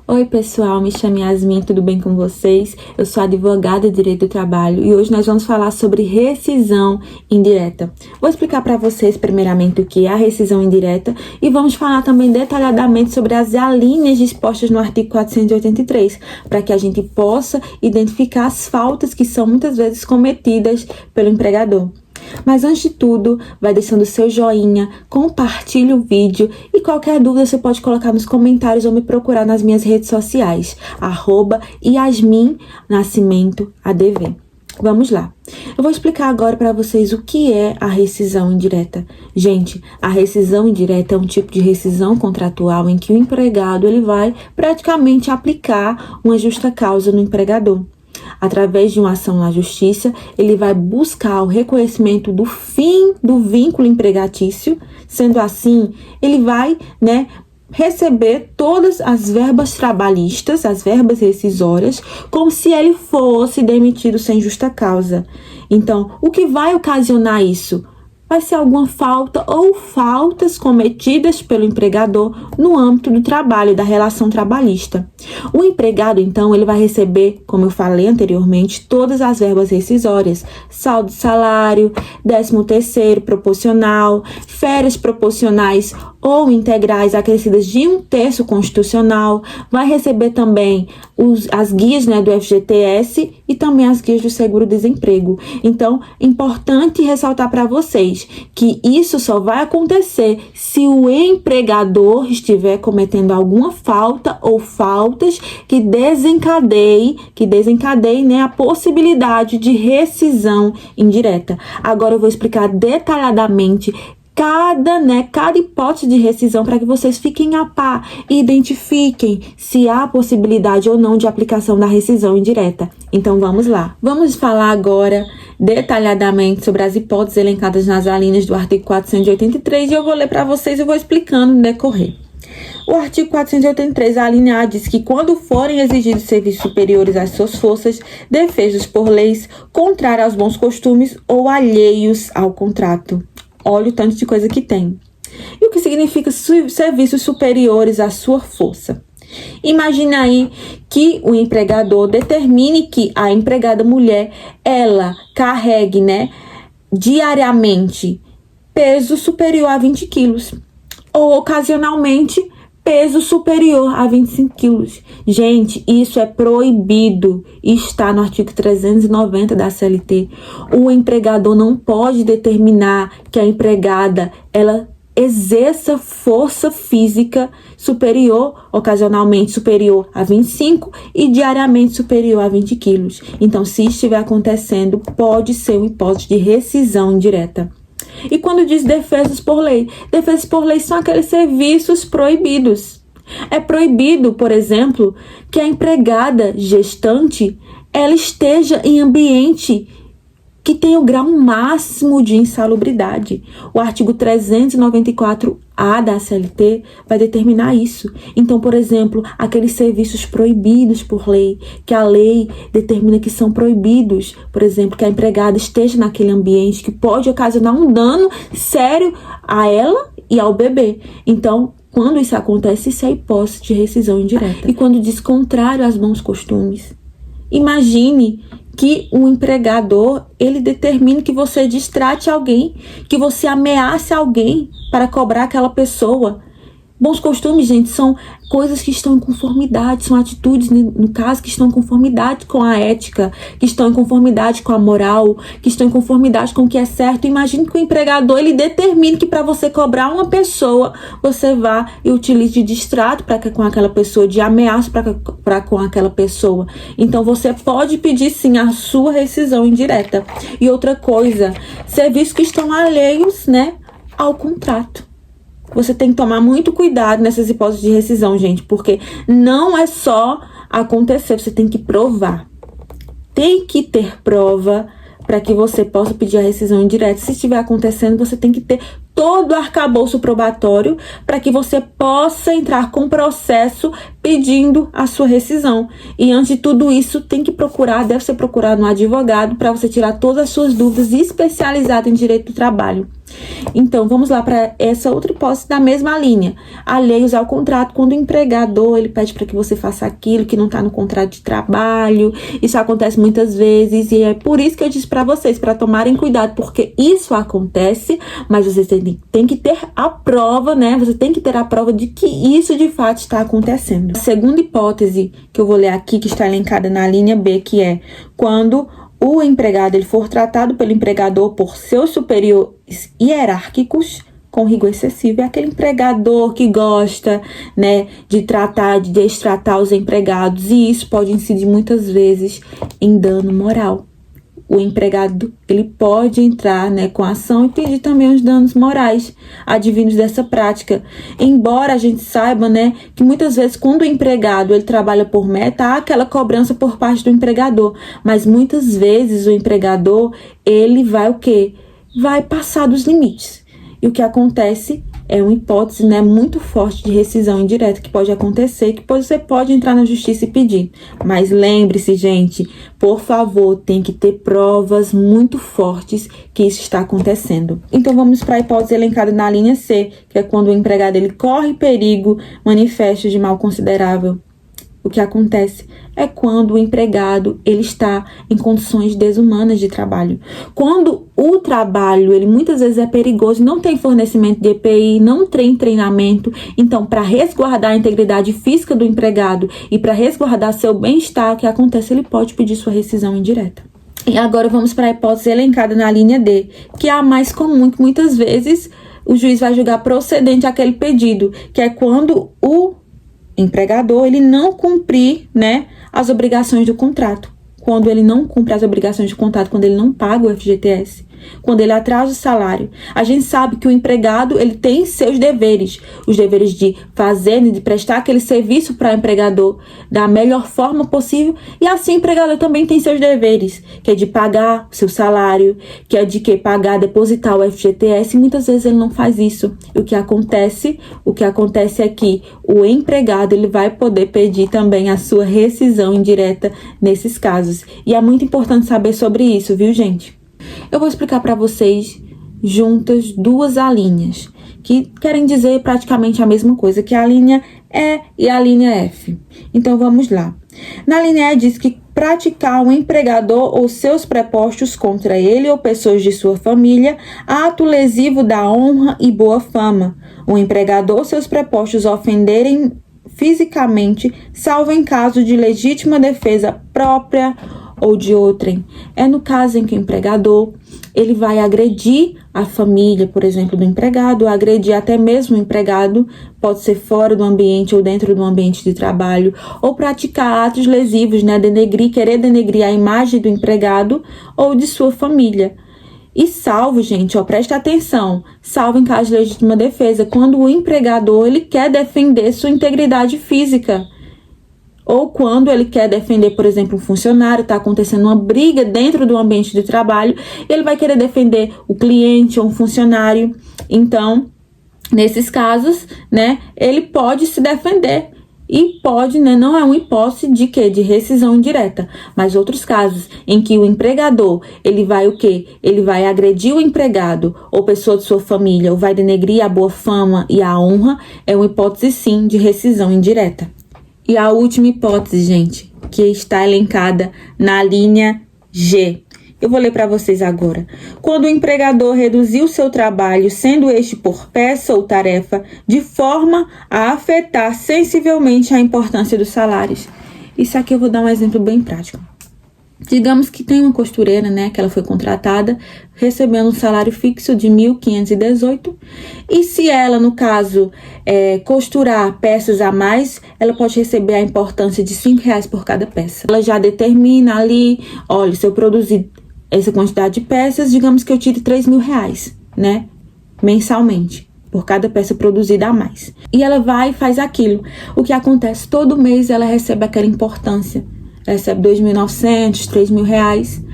Oi pessoal, me chamo Yasmin, tudo bem com vocês? Eu sou advogada de Direito do Trabalho e hoje nós vamos falar sobre rescisão indireta. Vou explicar para vocês primeiramente o que é a rescisão indireta e vamos falar também detalhadamente sobre as alíneas dispostas no artigo 483, para que a gente possa identificar as faltas que são muitas vezes cometidas pelo empregador. Mas antes de tudo, vai deixando seu joinha, compartilhe o vídeo e qualquer dúvida você pode colocar nos comentários ou me procurar nas minhas redes sociais, @YasminNascimentoADV. Vamos lá. Eu vou explicar agora para vocês o que é a rescisão indireta. Gente, a rescisão indireta é um tipo de rescisão contratual em que o empregado ele vai praticamente aplicar uma justa causa no empregador. Através de uma ação na justiça, ele vai buscar o reconhecimento do fim do vínculo empregatício. Sendo assim, ele vai, receber todas as verbas trabalhistas, as verbas rescisórias, como se ele fosse demitido sem justa causa. Então, o que vai ocasionar isso? Vai ser alguma falta ou faltas cometidas pelo empregador no âmbito do trabalho, da relação trabalhista. O empregado, então, ele vai receber, como eu falei anteriormente, todas as verbas rescisórias, saldo de salário, 13º proporcional, férias proporcionais ou integrais acrescidas de 1/3 constitucional, vai receber também as guias do FGTS e também as guias do seguro-desemprego. Então, importante ressaltar para vocês que isso só vai acontecer se o empregador estiver cometendo alguma falta ou faltas que desencadeiem, a possibilidade de rescisão indireta. Agora eu vou explicar detalhadamente cada hipótese de rescisão para que vocês fiquem a par e identifiquem se há possibilidade ou não de aplicação da rescisão indireta. Então vamos lá. Vamos falar agora detalhadamente sobre as hipóteses elencadas nas alíneas do artigo 483 e eu vou ler para vocês e vou explicando no decorrer. O artigo 483, a linha A, diz que quando forem exigidos serviços superiores às suas forças, defesos por leis contrárias aos bons costumes ou alheios ao contrato. Olha o tanto de coisa que tem. E o que significa serviços superiores à sua força? Imagina aí que o empregador determine que a empregada mulher, ela carregue, diariamente peso superior a 20 quilos. Ou ocasionalmente peso superior a 25 quilos. Gente, isso é proibido. Está no artigo 390 da CLT. O empregador não pode determinar que a empregada, ela exerça força física superior, ocasionalmente superior a 25 e diariamente superior a 20 quilos. Então, se estiver acontecendo, pode ser uma hipótese de rescisão indireta. E quando diz defesas por lei são aqueles serviços proibidos. É proibido, por exemplo, que a empregada gestante ela esteja em ambiente que tem o grau máximo de insalubridade. O artigo 394-A da CLT vai determinar isso. Então, por exemplo, aqueles serviços proibidos por lei, que a lei determina que são proibidos, por exemplo, que a empregada esteja naquele ambiente que pode ocasionar um dano sério a ela e ao bebê. Então, quando isso acontece, isso é hipótese de rescisão indireta. E quando diz contrário aos bons costumes, imagine que o empregador, ele determine que você distrate alguém, que você ameace alguém para cobrar aquela pessoa. Bons costumes, gente, são coisas que estão em conformidade, são atitudes, no caso, que estão em conformidade com a ética, que estão em conformidade com a moral, que estão em conformidade com o que é certo. Imagine que o empregador, ele determine que para você cobrar uma pessoa, você vá e utilize de distrato com aquela pessoa, de ameaça para com aquela pessoa. Então, você pode pedir, sim, a sua rescisão indireta. E outra coisa, serviços que estão alheios, ao contrato. Você tem que tomar muito cuidado nessas hipóteses de rescisão, gente, porque não é só acontecer, você tem que provar. Tem que ter prova para que você possa pedir a rescisão indireta. Se estiver acontecendo, você tem que ter todo o arcabouço probatório para que você possa entrar com processo pedindo a sua rescisão. E antes de tudo isso, deve ser procurado um advogado para você tirar todas as suas dúvidas especializado em direito do trabalho. Então, vamos lá para essa outra hipótese da mesma linha. Alheios ao contrato, quando o empregador ele pede para que você faça aquilo que não está no contrato de trabalho. Isso acontece muitas vezes e é por isso que eu disse para vocês, para tomarem cuidado, porque isso acontece, mas você tem que ter a prova, né? Você tem que ter a prova de que isso de fato está acontecendo. A segunda hipótese que eu vou ler aqui, que está elencada na linha B, que é quando o empregado ele for tratado pelo empregador por seus superiores hierárquicos com rigor excessivo. É aquele empregador que gosta, né, de destratar os empregados, e isso pode incidir muitas vezes em dano moral. O empregado ele pode entrar, né, com a ação e pedir também os danos morais advindos dessa prática. Embora a gente saiba, né, que muitas vezes quando o empregado ele trabalha por meta, há aquela cobrança por parte do empregador, mas muitas vezes o empregador ele vai o quê? Vai passar dos limites. E o que acontece é uma hipótese, né, muito forte de rescisão indireta que pode acontecer, que você pode entrar na justiça e pedir. Mas lembre-se, gente, por favor, tem que ter provas muito fortes que isso está acontecendo. Então vamos para a hipótese elencada na linha C, que é quando o empregado ele corre perigo manifesto de mal considerável. O que acontece é quando o empregado ele está em condições desumanas de trabalho. Quando o trabalho ele muitas vezes é perigoso, não tem fornecimento de EPI, não tem treinamento. Então, para resguardar a integridade física do empregado e para resguardar seu bem-estar, o que acontece? Ele pode pedir sua rescisão indireta. E agora vamos para a hipótese elencada na linha D, que é a mais comum, que muitas vezes o juiz vai julgar procedente aquele pedido, que é quando o empregador ele não cumprir, né, as obrigações do contrato. Quando ele não cumpre as obrigações de contrato, quando ele não paga o FGTS, quando ele atrasa o salário. A gente sabe que o empregado ele tem seus deveres, os deveres de fazer, de prestar aquele serviço para o empregador da melhor forma possível, e assim o empregador também tem seus deveres, que é de pagar o seu salário, que é de pagar, depositar o FGTS, e muitas vezes ele não faz isso. E o que acontece é que o empregado ele vai poder pedir também a sua rescisão indireta nesses casos. E é muito importante saber sobre isso, viu, gente? Eu vou explicar para vocês juntas duas alíneas que querem dizer praticamente a mesma coisa, que é a linha E e a linha F. Então vamos lá. Na linha E diz que praticar um empregador ou seus prepostos contra ele ou pessoas de sua família, ato lesivo da honra e boa fama. O empregador ou seus prepostos ofenderem fisicamente, salvo em caso de legítima defesa própria ou de outrem. É no caso em que o empregador ele vai agredir a família, por exemplo, do empregado, agredir até mesmo o empregado, pode ser fora do ambiente ou dentro do ambiente de trabalho, ou praticar atos lesivos, né, querer denegrir a imagem do empregado ou de sua família. E salvo, gente, presta atenção, salvo em caso de legítima defesa, quando o empregador ele quer defender sua integridade física. Ou quando ele quer defender, por exemplo, um funcionário, está acontecendo uma briga dentro do ambiente de trabalho, ele vai querer defender o cliente ou um funcionário. Então, nesses casos, né, ele pode se defender. E pode, né, não é uma hipótese de quê? De rescisão indireta. Mas outros casos em que o empregador, ele vai o quê? Ele vai agredir o empregado ou pessoa de sua família, ou vai denegrir a boa fama e a honra, é uma hipótese sim de rescisão indireta. E a última hipótese, gente, que está elencada na linha G. Eu vou ler para vocês agora. Quando o empregador reduziu seu trabalho, sendo este por peça ou tarefa, de forma a afetar sensivelmente a importância dos salários. Isso aqui eu vou dar um exemplo bem prático. Digamos que tem uma costureira, né, que ela foi contratada, recebendo um salário fixo de 1.518, e se ela, no caso, costurar peças a mais, ela pode receber a importância de R$5 por cada peça. Ela já determina ali, olha, se eu produzir essa quantidade de peças, digamos que eu tire R$3.000, né, mensalmente, por cada peça produzida a mais. E ela vai e faz aquilo. O que acontece? Todo mês ela recebe aquela importância. Recebe R$2.900, R$3.000.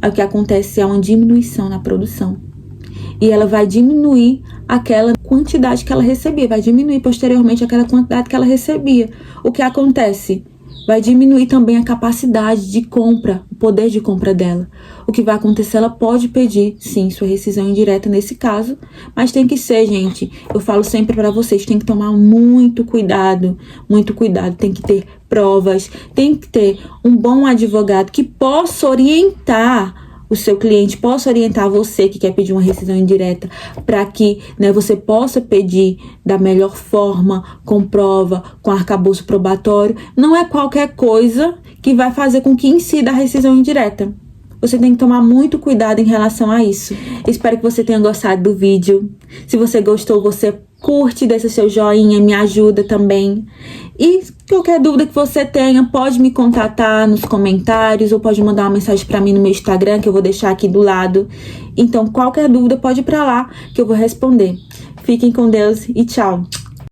O que acontece é uma diminuição na produção. E ela vai diminuir aquela quantidade que ela recebia, vai diminuir posteriormente aquela quantidade que ela recebia. O que acontece? Vai diminuir também a capacidade de compra, o poder de compra dela. O que vai acontecer? Ela pode pedir, sim, sua rescisão indireta nesse caso, mas tem que ser, gente, eu falo sempre para vocês, tem que tomar muito cuidado, tem que ter provas, tem que ter um bom advogado que possa orientar o seu cliente, possa orientar você que quer pedir uma rescisão indireta, para que, né, você possa pedir da melhor forma, com prova, com arcabouço probatório. Não é qualquer coisa que vai fazer com que incida a rescisão indireta. Você tem que tomar muito cuidado em relação a isso. Espero que você tenha gostado do vídeo. Se você gostou, você curte, deixa seu joinha, me ajuda também. E qualquer dúvida que você tenha, pode me contatar nos comentários ou pode mandar uma mensagem para mim no meu Instagram, que eu vou deixar aqui do lado. Então, qualquer dúvida, pode ir para lá que eu vou responder. Fiquem com Deus e tchau!